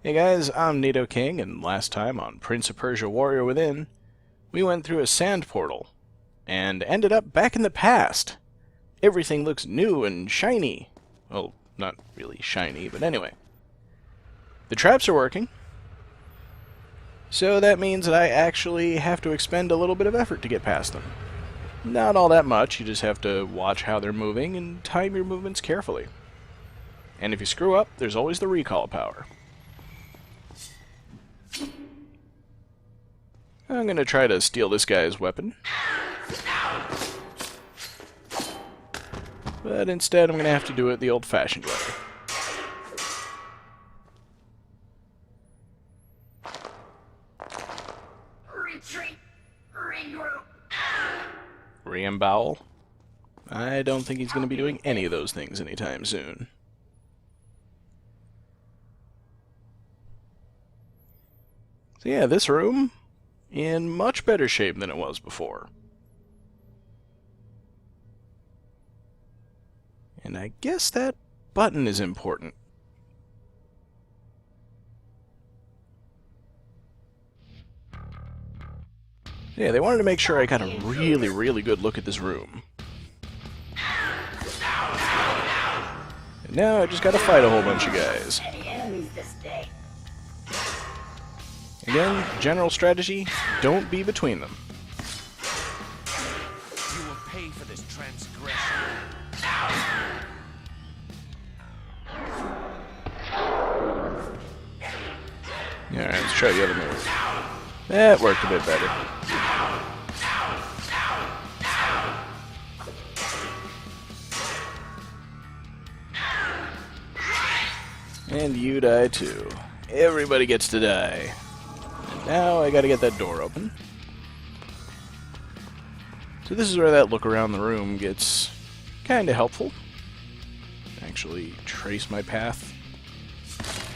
Hey guys, I'm Nido King, and last time on Prince of Persia Warrior Within, we went through a sand portal, and ended up back in the past. Everything looks new and shiny. Well, not really shiny, but anyway. The traps are working, so that means that I actually have to expend a little bit of effort to get past them. Not all that much, you just have to watch how they're moving and time your movements carefully. And if you screw up, there's always the recall power. I'm going to try to steal this guy's weapon. But instead I'm going to have to do it the old-fashioned way. Retreat! Regroup! Reembowel? I don't think he's going to be doing any of those things anytime soon. So yeah, this room, in much better shape than it was before. And I guess that button is important. Yeah, they wanted to make sure I got a really, really good look at this room. And now I just gotta fight a whole bunch of guys. Again, general strategy, don't be between them. You will pay for this transgression. Alright, let's try the other move. That worked a bit better. And you die too. Everybody gets to die. And now I gotta get that door open. So this is where that look around the room gets kinda helpful. Actually trace my path.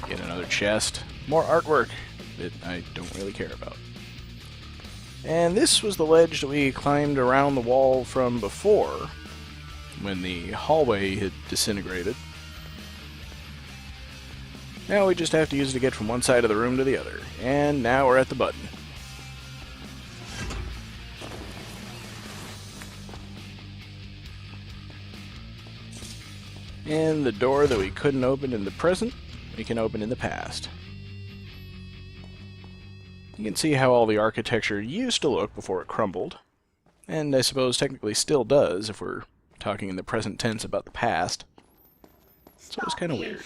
Get another chest. More artwork that I don't really care about. And this was the ledge that we climbed around the wall from before, when the hallway had disintegrated. Now we just have to use it to get from one side of the room to the other. And now we're at the button. And the door that we couldn't open in the present, we can open in the past. You can see how all the architecture used to look before it crumbled. And I suppose technically still does if we're talking in the present tense about the past. So it's kind of weird.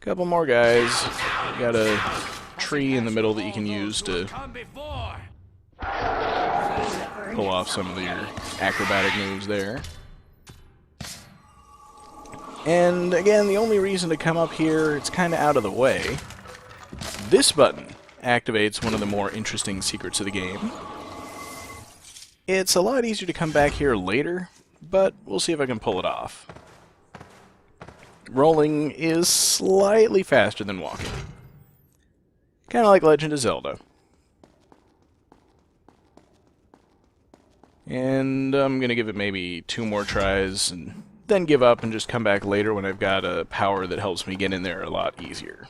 Couple more guys. Got a tree in the middle that you can use to pull off some of your acrobatic moves there. And again, the only reason to come up here, it's kind of out of the way. This button activates one of the more interesting secrets of the game. It's a lot easier to come back here later, but we'll see if I can pull it off. Rolling is slightly faster than walking. Kind of like Legend of Zelda. And I'm going to give it maybe 2 more tries, and then give up and just come back later when I've got a power that helps me get in there a lot easier.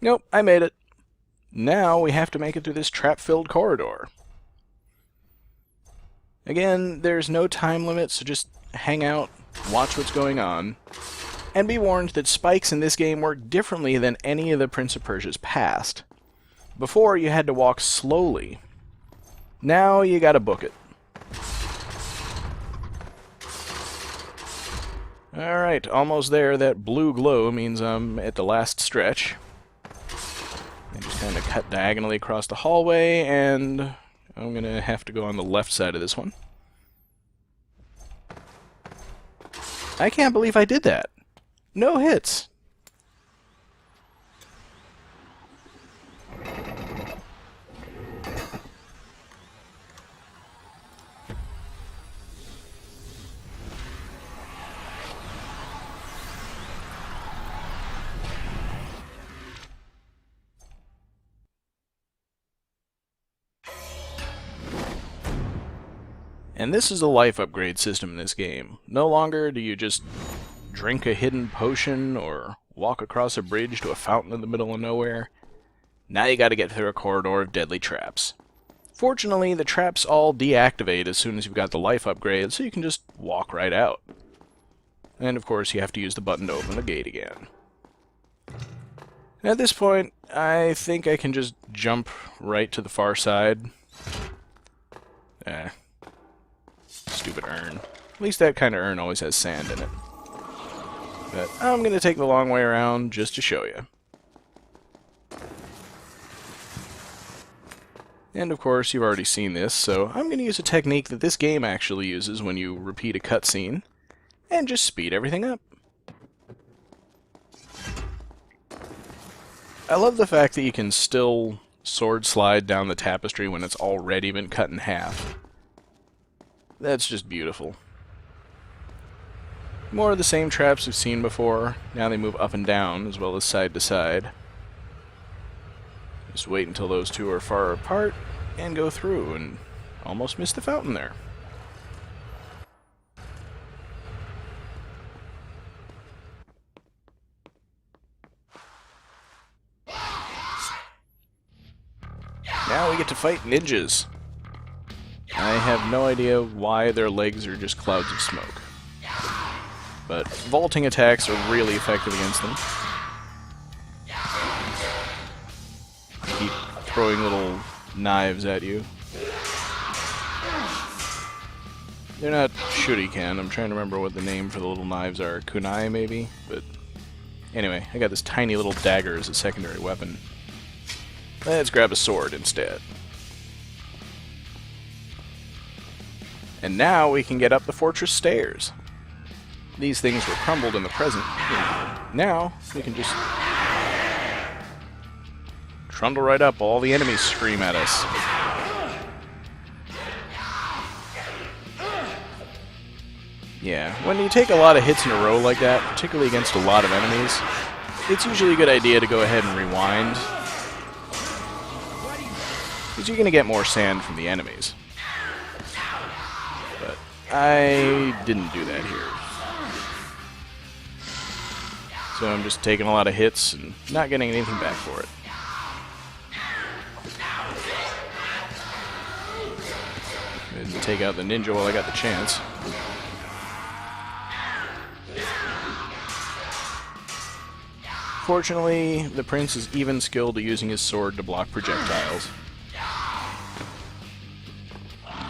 Nope, I made it. Now we have to make it through this trap-filled corridor. Again, there's no time limit, so just hang out, watch what's going on, and be warned that spikes in this game work differently than any of the Prince of Persia's past. Before, you had to walk slowly. Now you gotta book it. Alright, almost there. That blue glow means I'm at the last stretch. I just kind of cut diagonally across the hallway, and I'm going to have to go on the left side of this one. I can't believe I did that. No hits. And this is the life upgrade system in this game. No longer do you just drink a hidden potion or walk across a bridge to a fountain in the middle of nowhere. Now you gotta get through a corridor of deadly traps. Fortunately, the traps all deactivate as soon as you've got the life upgrade, so you can just walk right out. And of course, you have to use the button to open the gate again. At this point, I think I can just jump right to the far side. Stupid urn. At least that kind of urn always has sand in it. But I'm going to take the long way around just to show you. And of course, you've already seen this, so I'm going to use a technique that this game actually uses when you repeat a cutscene, and just speed everything up. I love the fact that you can still sword slide down the tapestry when it's already been cut in half. That's just beautiful. More of the same traps we've seen before. Now they move up and down, as well as side to side. Just wait until those two are far apart, and go through, and almost miss the fountain there. Now we get to fight ninjas. I have no idea why their legs are just clouds of smoke. But vaulting attacks are really effective against them. Keep throwing little knives at you. They're not shuriken. I'm trying to remember what the name for the little knives are. Kunai, maybe? But anyway, I got this tiny little dagger as a secondary weapon. Let's grab a sword instead. And now we can get up the fortress stairs. These things were crumbled in the present. Now we can just trundle right up while all the enemies scream at us. Yeah, when you take a lot of hits in a row like that, particularly against a lot of enemies, it's usually a good idea to go ahead and rewind, because you're going to get more sand from the enemies. But I didn't do that here. So I'm just taking a lot of hits and not getting anything back for it. Didn't take out the ninja while I got the chance. Fortunately, the prince is even skilled at using his sword to block projectiles.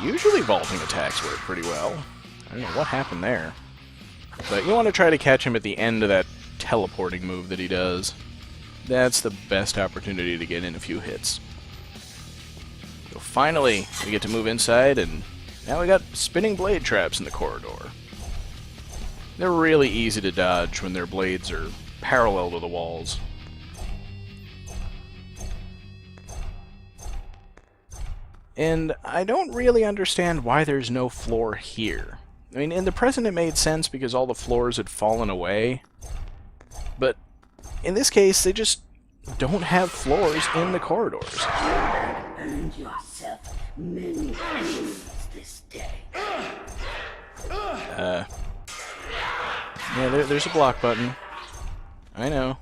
Usually vaulting attacks work pretty well. I don't know what happened there. But you want to try to catch him at the end of that teleporting move that he does. That's the best opportunity to get in a few hits. So finally, we get to move inside, and now we got spinning blade traps in the corridor. They're really easy to dodge when their blades are parallel to the walls. And I don't really understand why there's no floor here. I mean, in the present it made sense because all the floors had fallen away. But in this case, they just don't have floors in the corridors. Earned yourself many enemies this day. Yeah, there's a block button. I know.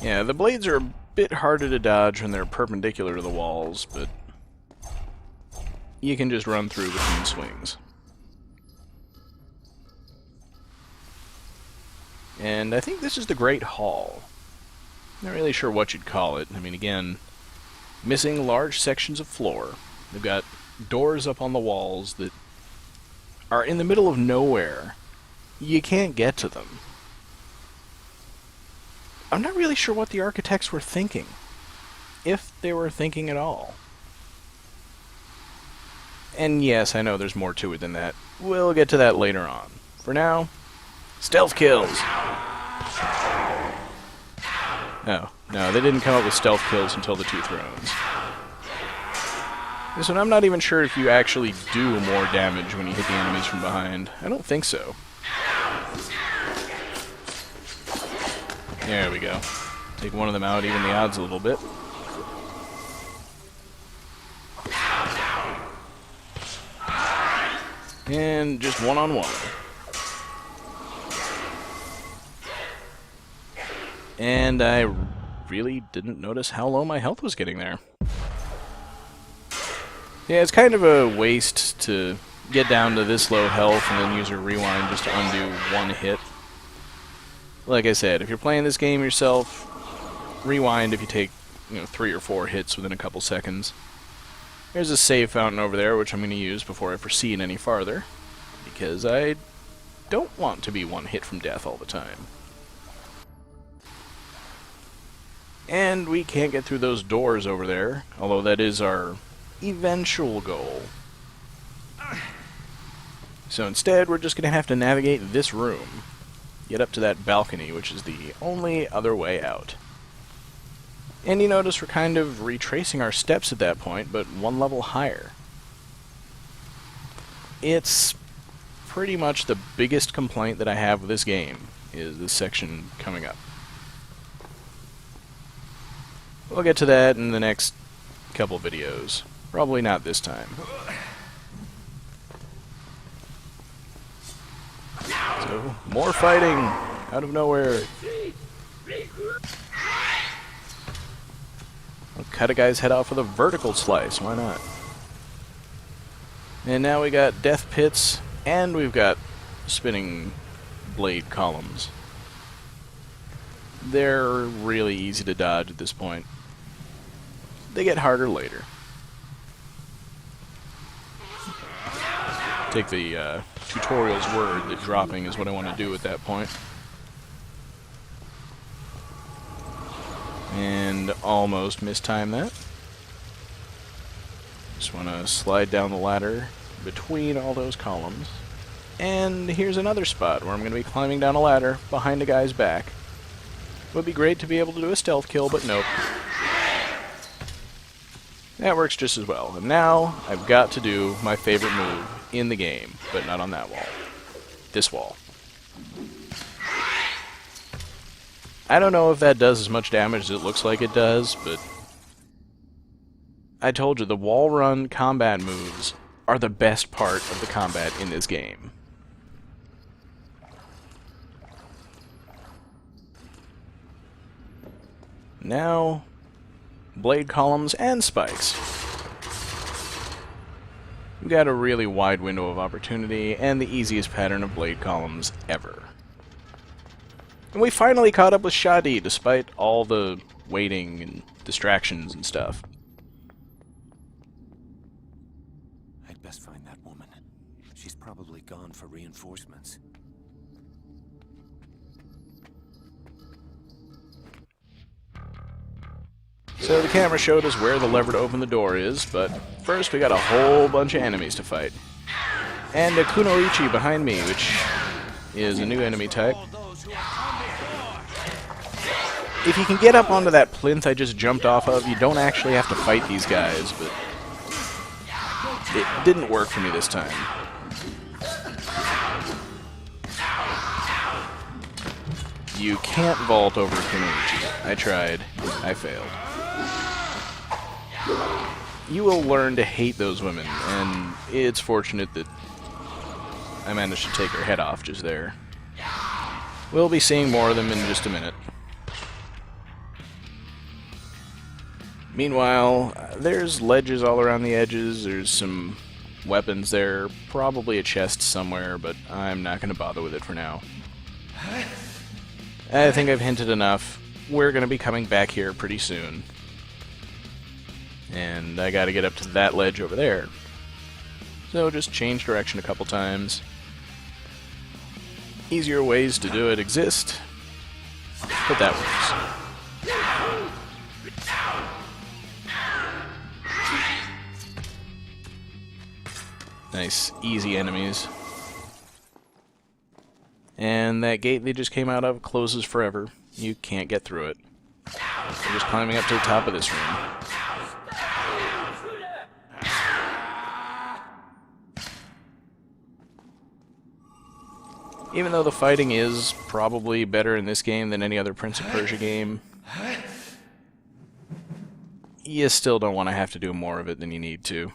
Yeah, the blades are a bit harder to dodge when they're perpendicular to the walls, but you can just run through between swings. And I think this is the Great Hall. Not really sure what you'd call it. I mean, again, missing large sections of floor. They've got doors up on the walls that are in the middle of nowhere. You can't get to them. I'm not really sure what the architects were thinking. If they were thinking at all. And yes, I know there's more to it than that. We'll get to that later on. For now, stealth kills! Oh, no, they didn't come up with stealth kills until the Two Thrones. This one, I'm not even sure if you actually do more damage when you hit the enemies from behind. I don't think so. There we go. Take one of them out, even the odds a little bit. And just one-on-one. And I really didn't notice how low my health was getting there. Yeah, it's kind of a waste to get down to this low health and then use your rewind just to undo one hit. Like I said, if you're playing this game yourself, rewind if you take 3 or 4 hits within a couple seconds. There's a save fountain over there, which I'm going to use before I proceed any farther, because I don't want to be one hit from death all the time. And we can't get through those doors over there, although that is our eventual goal. So instead, we're just going to have to navigate this room, get up to that balcony, which is the only other way out. And you notice we're kind of retracing our steps at that point, but one level higher. It's pretty much the biggest complaint that I have with this game, is this section coming up. We'll get to that in the next couple videos. Probably not this time. So, more fighting out of nowhere. I'll cut a guy's head off with a vertical slice, why not? And now we got death pits, and we've got spinning blade columns. They're really easy to dodge at this point. They get harder later. Take the tutorial's word that dropping is what I want to do at that point. And almost mistime that. Just want to slide down the ladder between all those columns. And here's another spot where I'm going to be climbing down a ladder behind a guy's back. Would be great to be able to do a stealth kill, but nope. That works just as well. And now I've got to do my favorite move in the game, but not on that wall. This wall. I don't know if that does as much damage as it looks like it does, but I told you, the wall run combat moves are the best part of the combat in this game. Now, blade columns and spikes. We've got a really wide window of opportunity and the easiest pattern of blade columns ever. And we finally caught up with Shadi, despite all the waiting and distractions and stuff. I'd best find that woman. She's probably gone for reinforcements. So the camera showed us where the lever to open the door is, but first we got a whole bunch of enemies to fight. And a Kunoichi behind me, which is a new enemy type. If you can get up onto that plinth I just jumped off of, you don't actually have to fight these guys, but it didn't work for me this time. You can't vault over Kunoichi. I tried. I failed. You will learn to hate those women, and it's fortunate that I managed to take her head off just there. We'll be seeing more of them in just a minute. Meanwhile, there's ledges all around the edges, there's some weapons there, probably a chest somewhere, but I'm not going to bother with it for now. I think I've hinted enough. We're going to be coming back here pretty soon. And I gotta get up to that ledge over there. So just change direction a couple times. Easier ways to do it exist, but that works. Nice, easy enemies. And that gate they just came out of closes forever. You can't get through it. We're just climbing up to the top of this room. Even though the fighting is probably better in this game than any other Prince of Persia game, you still don't want to have to do more of it than you need to.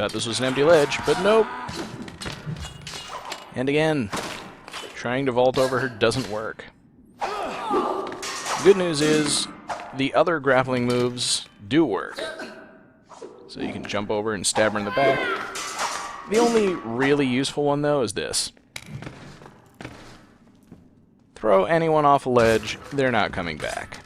Thought this was an empty ledge, but nope. And again, trying to vault over her doesn't work. The good news is, the other grappling moves do work. So you can jump over and stab her in the back. The only really useful one, though, is this. Throw anyone off a ledge, they're not coming back.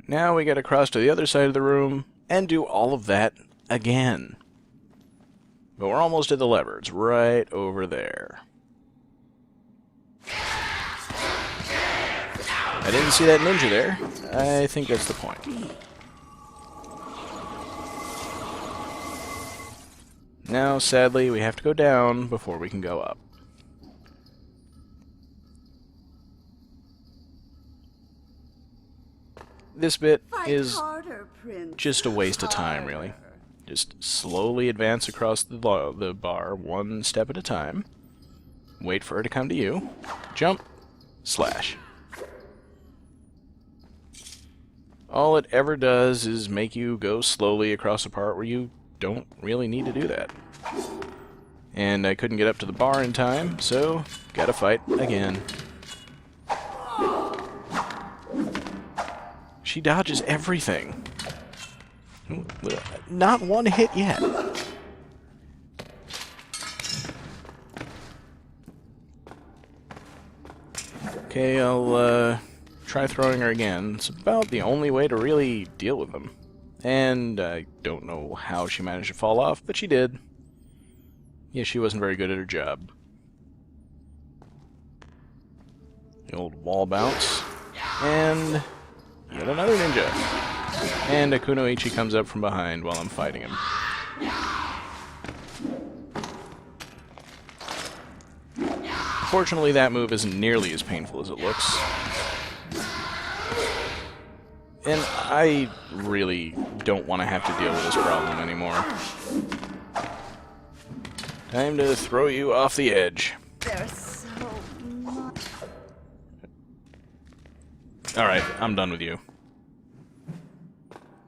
Now we gotta cross to the other side of the room and do all of that again. But we're almost at the lever. It's right over there. I didn't see that ninja there. I think that's the point. Now, sadly, we have to go down before we can go up. This bit is just a waste of time, really. Just slowly advance across the bar, one step at a time. Wait for her to come to you. Jump. Slash. All it ever does is make you go slowly across a part where you don't really need to do that. And I couldn't get up to the bar in time, so gotta fight again. She dodges everything. Not one hit yet. Okay, I'll try throwing her again. It's about the only way to really deal with them. And I don't know how she managed to fall off, but she did. Yeah, she wasn't very good at her job. The old wall bounce. And yet another ninja. And a Kunoichi comes up from behind while I'm fighting him. Fortunately, that move isn't nearly as painful as it looks. And I really don't want to have to deal with this problem anymore. Time to throw you off the edge. There's so much. Alright, I'm done with you.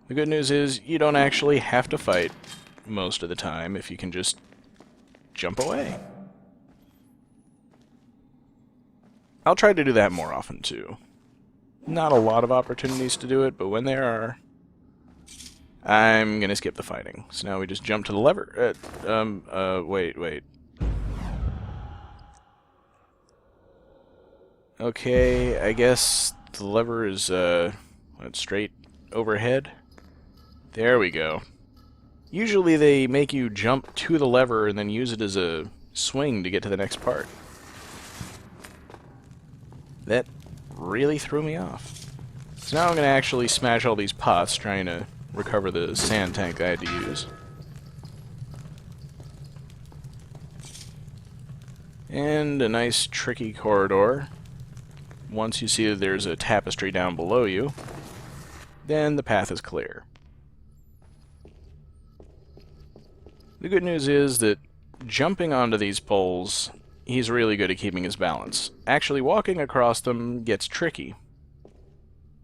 The good news is, you don't actually have to fight most of the time if you can just jump away. I'll try to do that more often, too. Not a lot of opportunities to do it, but when there are, I'm gonna skip the fighting. So now we just jump to the lever. Wait. Okay, I guess the lever is, straight overhead. There we go. Usually they make you jump to the lever and then use it as a swing to get to the next part. That really threw me off. So now I'm going to actually smash all these pots trying to recover the sand tank I had to use. And a nice tricky corridor. Once you see that there's a tapestry down below you, then the path is clear. The good news is that jumping onto these poles, he's really good at keeping his balance. Actually walking across them gets tricky.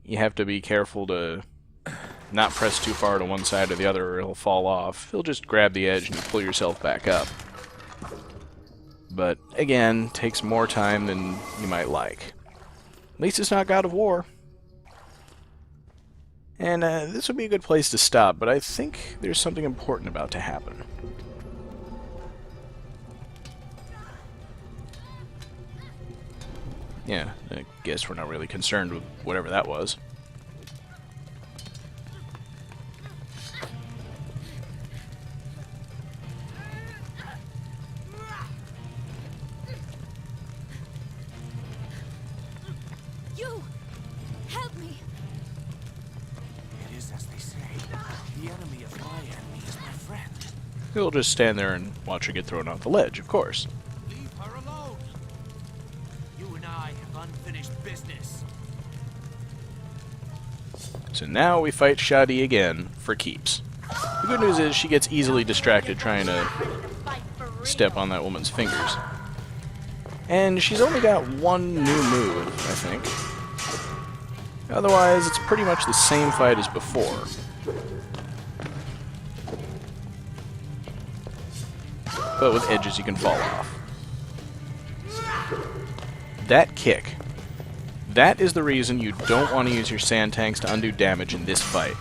You have to be careful to not press too far to one side or the other or he'll fall off. He'll just grab the edge and you pull yourself back up. But, again, takes more time than you might like. At least it's not God of War. And this would be a good place to stop, but I think there's something important about to happen. Yeah, I guess we're not really concerned with whatever that was. You! Help me! It is as they say. The enemy of my enemy is my friend. He'll just stand there and watch her get thrown off the ledge, of course. Leave her alone. You and I have unfinished business. So now we fight Shadi again for keeps. The good news is she gets easily distracted trying to step on that woman's fingers. And she's only got one new move, I think. Otherwise, it's pretty much the same fight as before. But with edges you can fall off. That kick. That is the reason you don't want to use your sand tanks to undo damage in this fight.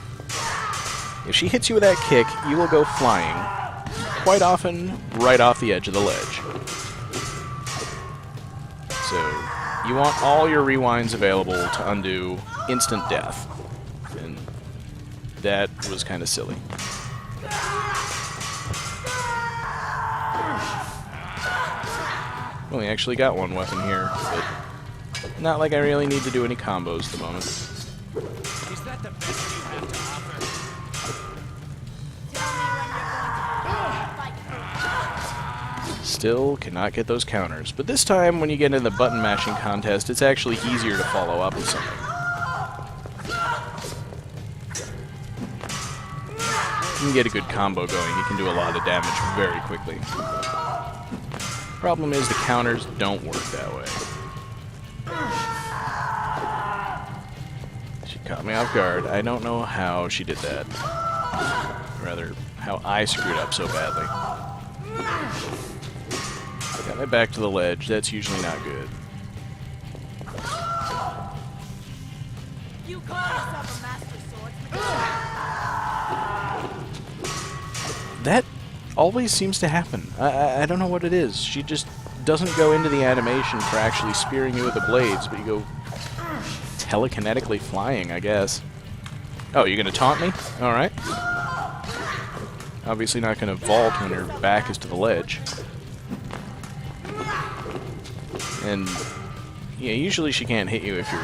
If she hits you with that kick, you will go flying, quite often right off the edge of the ledge. So, you want all your rewinds available to undo instant death. And that was kind of silly. Only actually got one weapon here, but not like I really need to do any combos at the moment. Is that the best you have to offer? Still cannot get those counters, but this time when you get in the button mashing contest, it's actually easier to follow up with something. You can get a good combo going, you can do a lot of damage very quickly. Problem is the counters don't work that way. She caught me off guard. I don't know how she did that. Rather, how I screwed up so badly. Got my back to the ledge. That's usually not good. You call yourself a master swordsman? That always seems to happen. I don't know what it is. She just doesn't go into the animation for actually spearing you with the blades, but you go telekinetically flying, I guess. Oh, you're gonna taunt me? Alright. Obviously not gonna vault when her back is to the ledge. And, yeah, usually she can't hit you if you're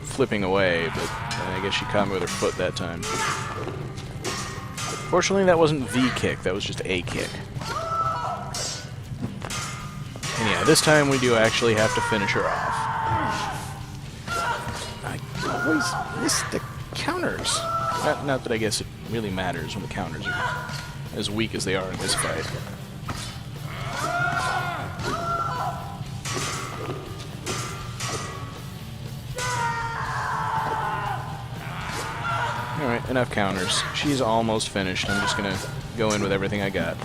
flipping away, but I guess she caught me with her foot that time. Fortunately, that wasn't the kick, that was just a kick. And yeah, this time we do actually have to finish her off. I always miss the counters. Not that I guess it really matters when the counters are as weak as they are in this fight. Alright, enough counters. She's almost finished. I'm just gonna go in with everything I got.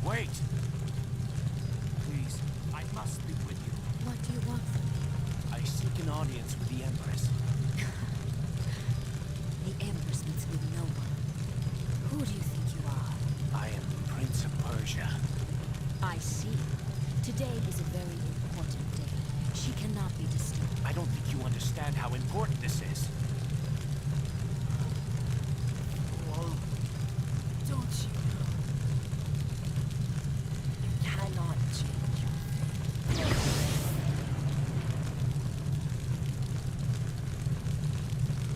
Wait! Please, I must speak with you. What do you want from me? I seek an audience with the Empress. The Empress meets with no one. Who do you think you are? I am the Prince of Persia. I see. Today is a very important day. She cannot be disturbed. I don't think you understand how important this is. Whoa. Don't you know? You cannot change your fate.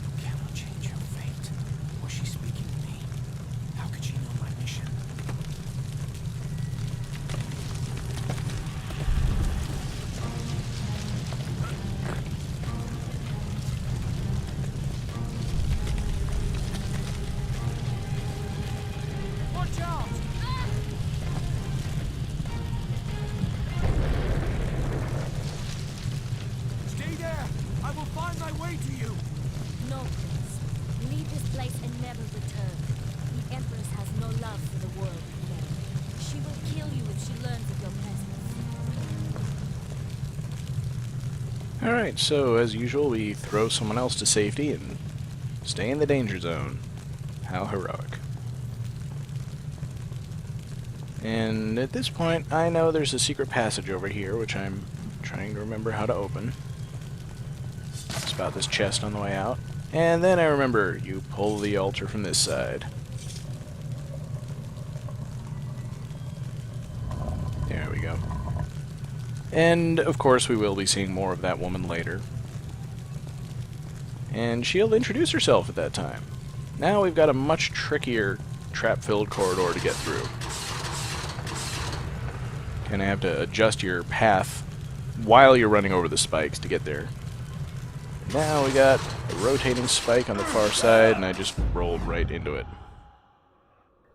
You cannot change your fate. Was she speaking to me? How could she know my mission? Watch out! Stay there! I will find my way to you! No, Prince. Leave this place and never return. The Empress has no love for the world again. She will kill you if she learns of your presence. Alright, so as usual, we throw someone else to safety and stay in the danger zone. How heroic. And at this point, I know there's a secret passage over here, which I'm trying to remember how to open. It's about this chest on the way out. And then I remember, you pull the altar from this side. There we go. And, of course, we will be seeing more of that woman later. And she'll introduce herself at that time. Now we've got a much trickier trap-filled corridor to get through. Kind of have to adjust your path while you're running over the spikes to get there. Now we got a rotating spike on the far side, and I just rolled right into it.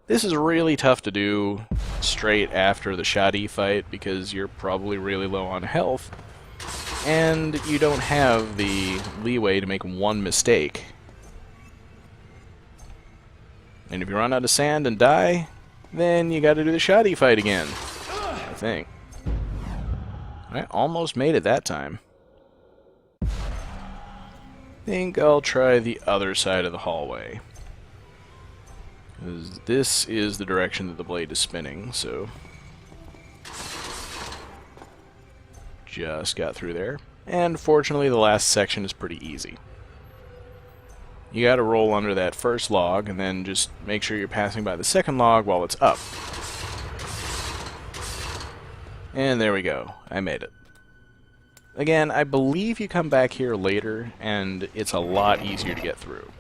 This is really tough to do straight after the shoddy fight because you're probably really low on health, and you don't have the leeway to make one mistake. And if you run out of sand and die, then you gotta do the shoddy fight again, I think. I almost made it that time. Think I'll try the other side of the hallway. 'Cause this is the direction that the blade is spinning, so... Just got through there. And fortunately the last section is pretty easy. You gotta roll under that first log, and then just make sure you're passing by the second log while it's up. And there we go. I made it. Again, I believe you come back here later, and it's a lot easier to get through.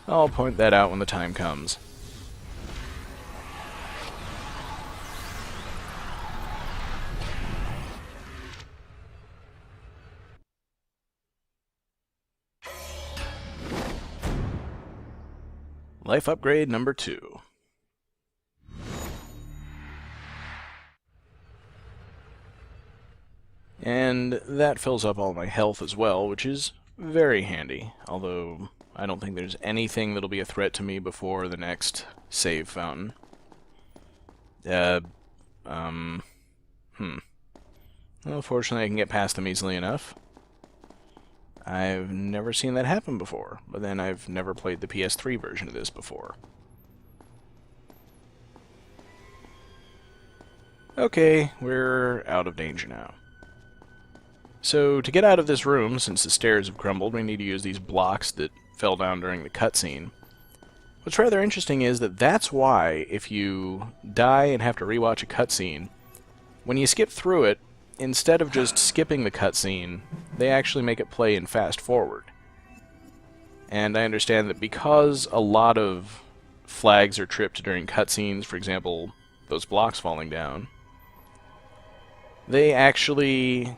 I'll point that out when the time comes. Life upgrade number 2. And that fills up all my health as well, which is very handy, although I don't think there's anything that'll be a threat to me before the next save fountain. Well, fortunately I can get past them easily enough. I've never seen that happen before, but then I've never played the PS3 version of this before. Okay, we're out of danger now. So, to get out of this room, since the stairs have crumbled, we need to use these blocks that fell down during the cutscene. What's rather interesting is that that's why, if you die and have to rewatch a cutscene, when you skip through it, instead of just skipping the cutscene, they actually make it play in fast forward. And I understand that because a lot of flags are tripped during cutscenes, for example, those blocks falling down, they actually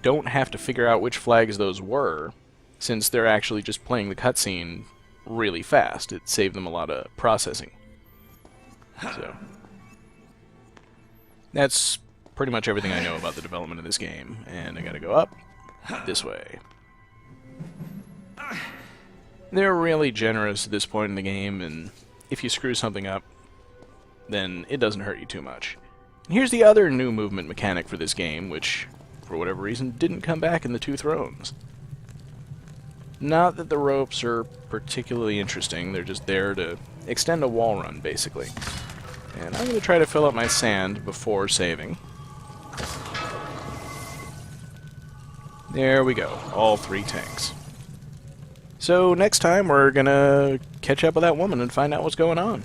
don't have to figure out which flags those were, since they're actually just playing the cutscene really fast. It saved them a lot of processing. So, that's pretty much everything I know about the development of this game, and I gotta go up this way. They're really generous at this point in the game, and if you screw something up, then it doesn't hurt you too much. And here's the other new movement mechanic for this game, which, for whatever reason, didn't come back in the Two Thrones. Not that the ropes are particularly interesting, they're just there to extend a wall run, basically. And I'm going to try to fill up my sand before saving. There we go, all 3 tanks. So next time we're going to catch up with that woman and find out what's going on.